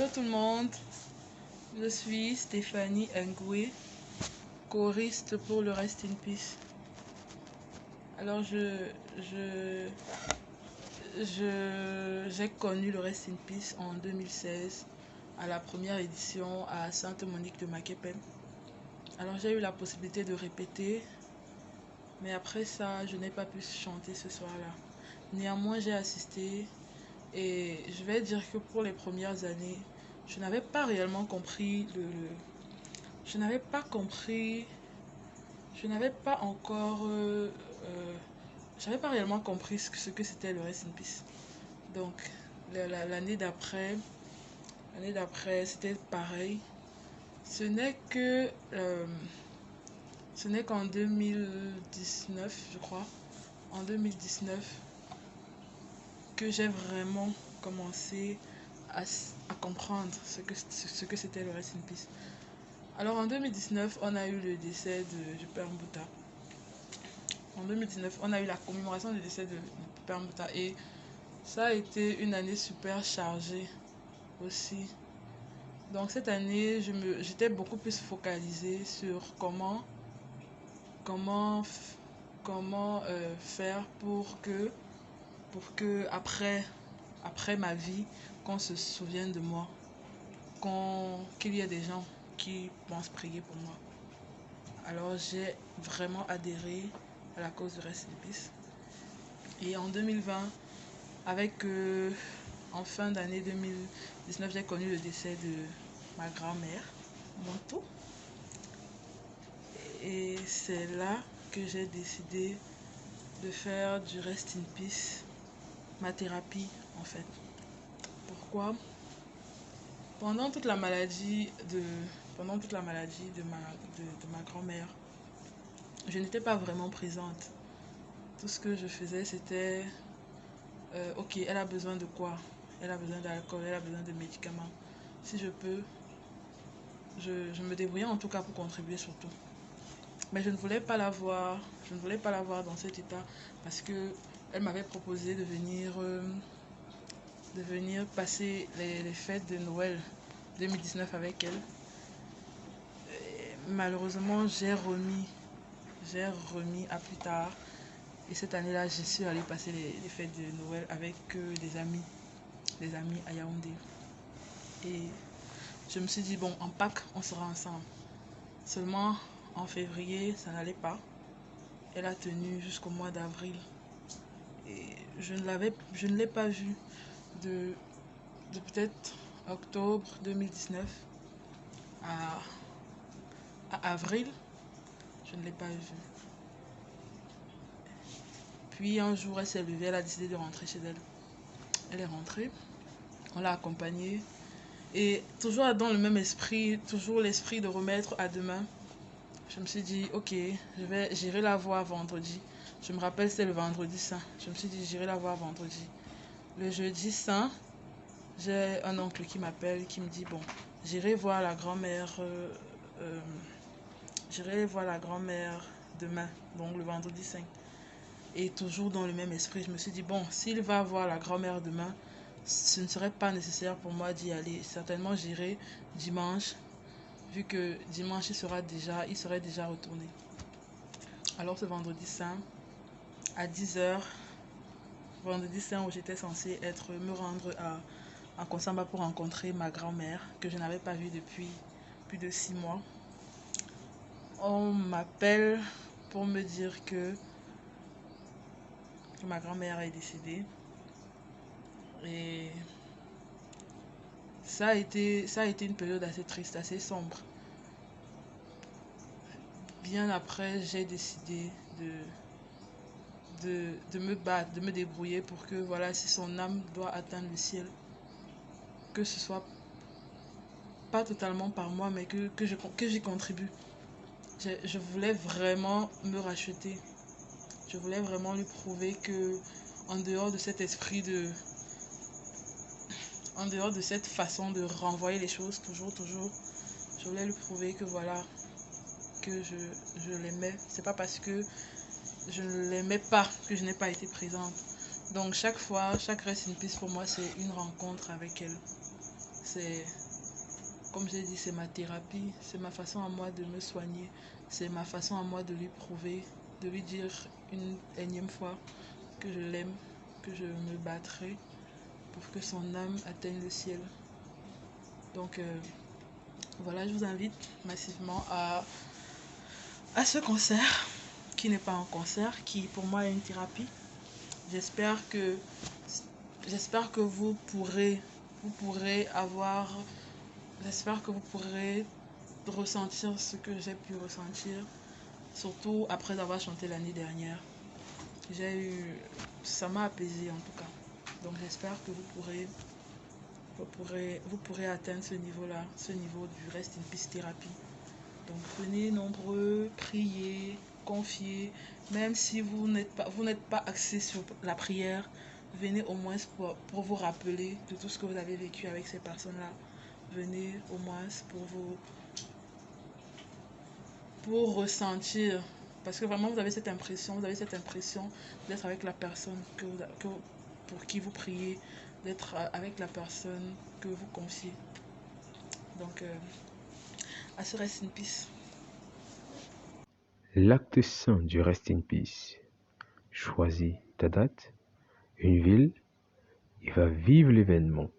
Hello tout le monde, je suis Stéphanie Ngoué, choriste pour le Rest in Peace. Alors j'ai connu le Rest in Peace en 2016 à la première édition à Sainte-Monique de Maquepin. Alors j'ai eu la possibilité de répéter, mais après ça je n'ai pas pu chanter ce soir-là. Néanmoins j'ai assisté et je vais dire que pour les premières années, je n'avais pas réellement compris je n'avais pas compris, je n'avais pas encore, j'avais pas réellement compris ce que c'était le Rest in Peace. Donc l'année d'après, c'était pareil. Ce n'est que, ce n'est qu'en 2019, je crois, en 2019, que j'ai vraiment commencé à comprendre ce que c'était le Rest in Peace. Alors en 2019, on a eu le décès du Père Mbouta. En 2019, on a eu la commémoration du décès du Père Mbouta et ça a été une année super chargée aussi. Donc cette année, j'étais beaucoup plus focalisée sur comment faire pour que après ma vie, qu'on se souvienne de moi, qu'il y ait des gens qui pensent prier pour moi. Alors j'ai vraiment adhéré à la cause du Rest in Peace. Et en 2020, en fin d'année 2019, j'ai connu le décès de ma grand-mère, Monto. Et c'est là que j'ai décidé de faire du Rest in Peace ma thérapie en fait. Pourquoi? Pendant toute la maladie de ma grand-mère, je n'étais pas vraiment présente. Tout ce que je faisais, c'était ok, elle a besoin de quoi? Elle a besoin d'alcool, elle a besoin de médicaments. Si je peux, je me débrouillais en tout cas pour contribuer surtout. Mais je ne voulais pas la voir dans cet état parce que elle m'avait proposé de venir passer les fêtes de Noël 2019 avec elle. Et malheureusement, j'ai remis à plus tard. Et cette année-là, je suis allée passer les fêtes de Noël avec des amis à Yaoundé. Et je me suis dit, bon, en Pâques, on sera ensemble. Seulement, en février, ça n'allait pas. Elle a tenu jusqu'au mois d'avril. Et je ne l'ai pas vue de peut-être octobre 2019 à avril. Je ne l'ai pas vue. Puis un jour, elle s'est levée, elle a décidé de rentrer chez elle. Elle est rentrée, on l'a accompagnée. Et toujours dans le même esprit, toujours l'esprit de remettre à demain. Je me suis dit, ok, j'irai la voir vendredi. Je me rappelle, c'est le vendredi saint. Je me suis dit, j'irai la voir vendredi. Le jeudi saint, j'ai un oncle qui m'appelle, qui me dit, bon, j'irai voir la grand-mère demain, donc le vendredi saint. Et toujours dans le même esprit, je me suis dit, bon, s'il va voir la grand-mère demain, ce ne serait pas nécessaire pour moi d'y aller. Certainement, j'irai dimanche, vu que dimanche, il serait déjà retourné. Alors, ce vendredi saint, à 10h, vendredi saint où j'étais censée me rendre à Konsamba pour rencontrer ma grand-mère, que je n'avais pas vue depuis plus de 6 mois. On m'appelle pour me dire que ma grand-mère est décédée. Et ça a été une période assez triste, assez sombre. Bien après, j'ai décidé de me battre, de me débrouiller pour que, voilà, si son âme doit atteindre le ciel, que ce soit pas totalement par moi, mais que j'y contribue. Je voulais vraiment me racheter. Je voulais vraiment lui prouver que, en dehors de cet esprit en dehors de cette façon de renvoyer les choses, toujours, je voulais lui prouver que voilà, que je l'aimais. C'est pas parce que je ne l'aimais pas que je n'ai pas été présente. Donc chaque Rest in Peace pour moi, c'est une rencontre avec elle. c'est, comme j'ai dit, c'est ma thérapie, c'est ma façon à moi de me soigner, c'est ma façon à moi de lui prouver, de lui dire une énième fois que je l'aime, que je me battrai pour que son âme atteigne le ciel. Donc voilà, je vous invite massivement à ce concert, qui n'est pas un concert, qui pour moi est une thérapie. J'espère que vous pourrez avoir, j'espère que vous pourrez ressentir ce que j'ai pu ressentir, surtout après avoir chanté l'année dernière. Ça m'a apaisé en tout cas. Donc j'espère que vous pourrez atteindre ce niveau-là, ce niveau du Rest in Peace thérapie. Donc venez nombreux, priez, confiez, même si vous n'êtes pas axé sur la prière, venez au moins pour vous rappeler de tout ce que vous avez vécu avec ces personnes-là. Venez au moins pour ressentir, parce que vraiment vous avez cette impression d'être avec la personne pour qui vous priez, d'être avec la personne que vous confiez. Donc à ce Rest in Peace. L'acte saint du Rest in Peace. Choisis ta date, une ville et va vivre l'événement.